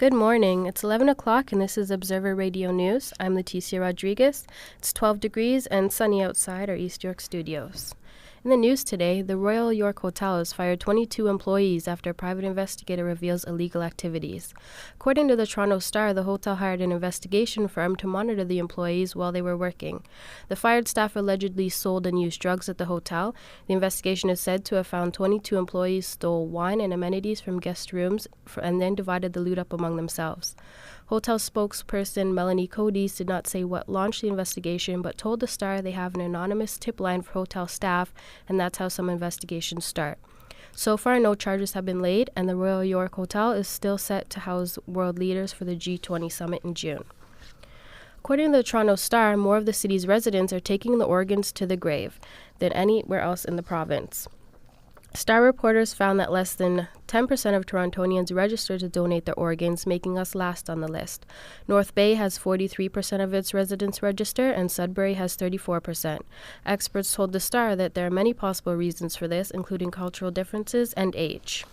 Good morning. It's 11 o'clock and this is Observer Radio News. I'm Leticia Rodriguez. It's 12 degrees and sunny outside our East York studios. In the news today, the Royal York Hotel has fired 22 employees after a private investigator reveals illegal activities. According to the Toronto Star, the hotel hired an investigation firm to monitor the employees while they were working. The fired staff allegedly sold and used drugs at the hotel. The investigation is said to have found 22 employees stole wine and amenities from guest rooms and then divided the loot up among themselves. Hotel spokesperson Melanie Cody's did not say what launched the investigation, but told the Star they have an anonymous tip line for hotel staff, and that's how some investigations start. So far, no charges have been laid, and the Royal York Hotel is still set to house world leaders for the G20 summit in June. According to the Toronto Star, more of the city's residents are taking the organs to the grave than anywhere else in the province. Star reporters found that less than 10% of Torontonians registered to donate their organs, making us last on the list. North Bay has 43% of its residents register, and Sudbury has 34%. Experts told the Star that there are many possible reasons for this, including cultural differences and age.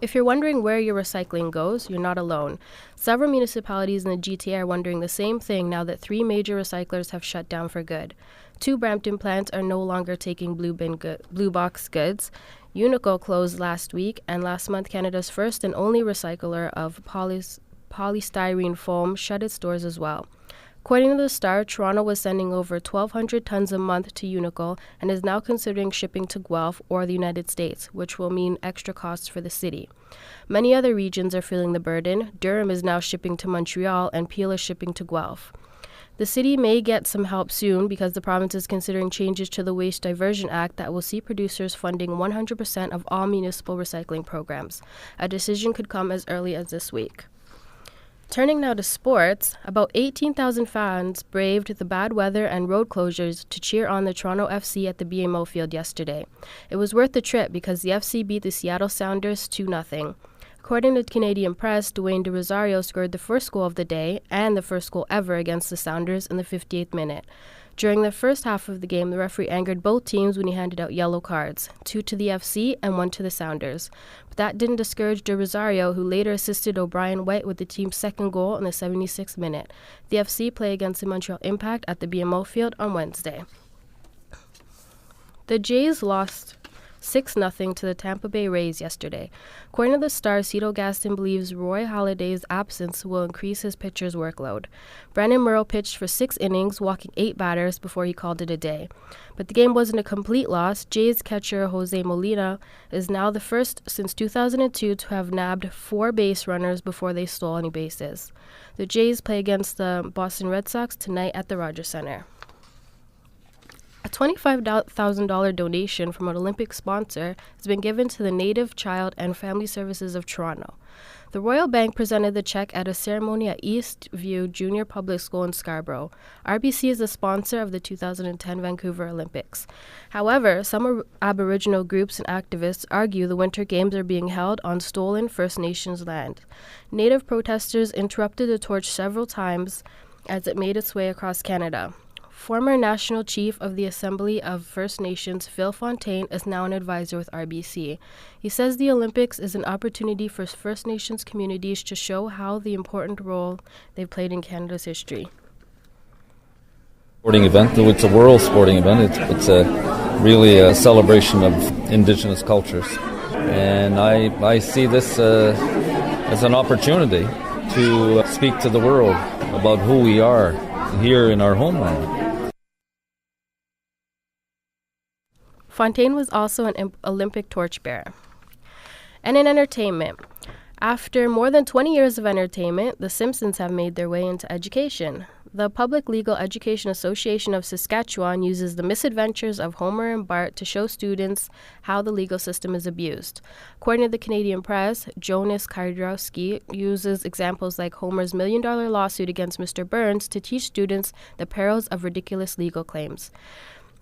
If you're wondering where your recycling goes, you're not alone. Several municipalities in the GTA are wondering the same thing now that 3 major recyclers have shut down for good. 2 Brampton plants are no longer taking blue box goods. Unico closed last week, and last month Canada's first and only recycler of polystyrene foam shut its doors as well. According to the Star, Toronto was sending over 1,200 tons a month to Unico and is now considering shipping to Guelph or the United States, which will mean extra costs for the city. Many other regions are feeling the burden. Durham is now shipping to Montreal, and Peel is shipping to Guelph. The city may get some help soon because the province is considering changes to the Waste Diversion Act that will see producers funding 100% of all municipal recycling programs. A decision could come as early as this week. Turning now to sports, about 18,000 fans braved the bad weather and road closures to cheer on the Toronto FC at the BMO field yesterday. It was worth the trip because the FC beat the Seattle Sounders 2-0. According to the Canadian press, Dwayne De Rosario scored the first goal of the day and the first goal ever against the Sounders in the 58th minute. During the first half of the game, the referee angered both teams when he handed out yellow cards, 2 to the FC and 1 to the Sounders. But that didn't discourage De Rosario, who later assisted O'Brien White with the team's second goal in the 76th minute. The FC play against the Montreal Impact at the BMO field on Wednesday. The Jays lost 6-0 to the Tampa Bay Rays yesterday. According to the Star, Cito Gaston believes Roy Halladay's absence will increase his pitcher's workload. Brandon Murrow pitched for 6 innings, walking 8 batters before he called it a day. But the game wasn't a complete loss. Jays catcher Jose Molina is now the first since 2002 to have nabbed 4 base runners before they stole any bases. The Jays play against the Boston Red Sox tonight at the Rogers Center. A $25,000 donation from an Olympic sponsor has been given to the Native Child and Family Services of Toronto. The Royal Bank presented the check at a ceremony at Eastview Junior Public School in Scarborough. RBC is the sponsor of the 2010 Vancouver Olympics. However, some Aboriginal groups and activists argue the Winter Games are being held on stolen First Nations land. Native protesters interrupted the torch several times as it made its way across Canada. Former National Chief of the Assembly of First Nations, Phil Fontaine, is now an advisor with RBC. He says the Olympics is an opportunity for First Nations communities to show how the important role they've played in Canada's history. Sporting event, it's a world sporting event. It's really a celebration of Indigenous cultures. And I see this as an opportunity to speak to the world about who we are here in our homeland. Fontaine was also an Olympic torchbearer. And in entertainment, after more than 20 years of entertainment, The Simpsons have made their way into education. The Public Legal Education Association of Saskatchewan uses the misadventures of Homer and Bart to show students how the legal system is abused. According to the Canadian press, Jonas Kardrowski uses examples like Homer's $1 million lawsuit against Mr. Burns to teach students the perils of ridiculous legal claims.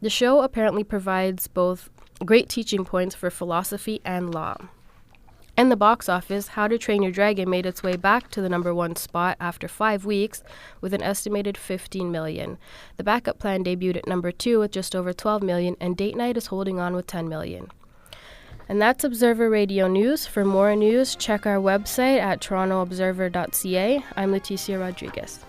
The show apparently provides both great teaching points for philosophy and law. In the box office, How to Train Your Dragon made its way back to the #1 spot after 5 weeks with an estimated $15 million. The backup plan debuted at #2 with just over $12 million, and Date Night is holding on with $10 million. And that's Observer Radio News. For more news, check our website at torontoobserver.ca. I'm Leticia Rodriguez.